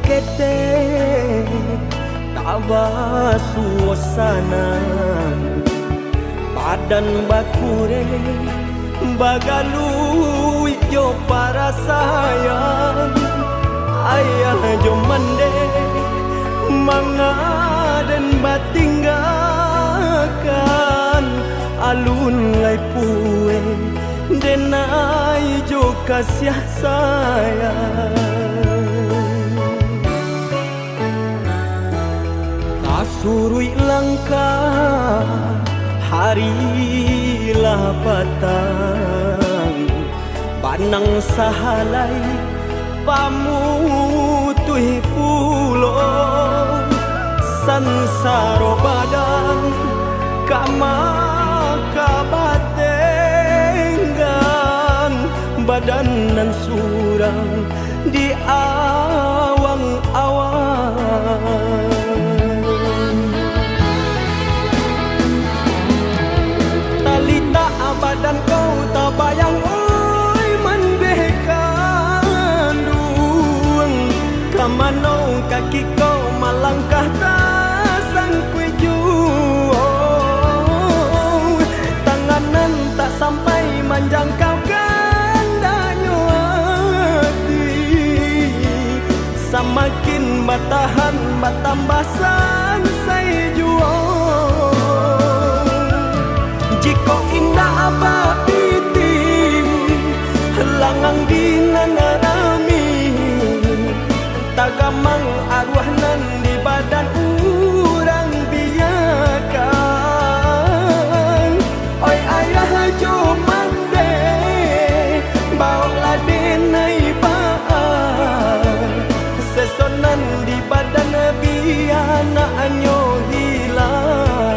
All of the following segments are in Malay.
kete tabah suasana padan bakure bagalu yo para sayang ayah jo mande mangaden batinggakan alun lai pue denai jo kasih sayang surui langkah harilah patang banang sahalai pamutui pulo sansaro badan kama kabatenggan badan nan surang di awang-awang badan kau tak bayang oi mendekandung kamanau kaki kau malangkah tak sangkui jauh tanganan tak sampai menjangkau kandanya hati semakin bertahan bertambah sansai jual jika indah apa piti langang dinangarami tagamang arwah nan di badan urang biakan oi ayah jo mande bawa denai baan sesonan di badan biana anyo hilang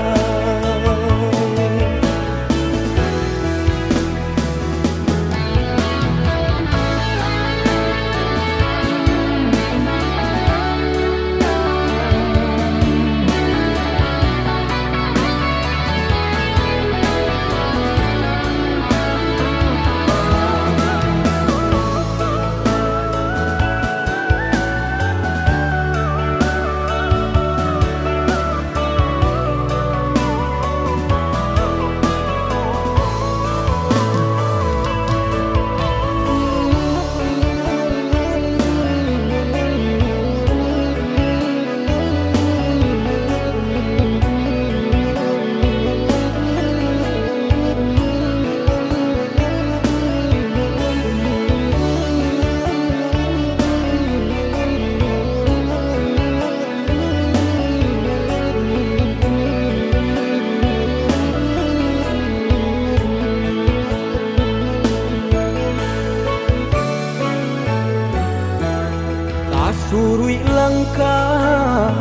surui langkah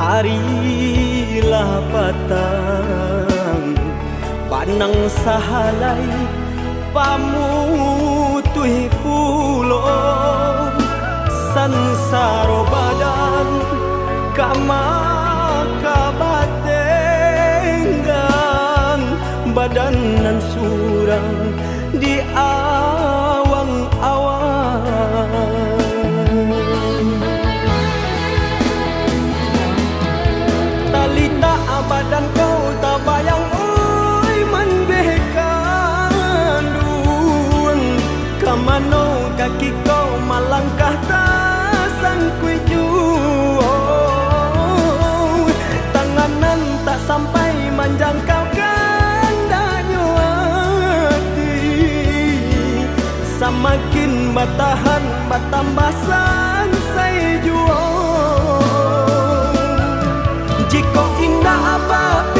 harilah patang panang sahalai pamutui pulo sansaro badan kama kabatenggan badan nan surang di awang-awang badan kau tak bayang oi mendekandung kamanau kaki kau malangkah tak sangkui jauh tanganan tak sampai menjangkau kandanya hati semakin bertahan bertambah sansai jual jika indah apa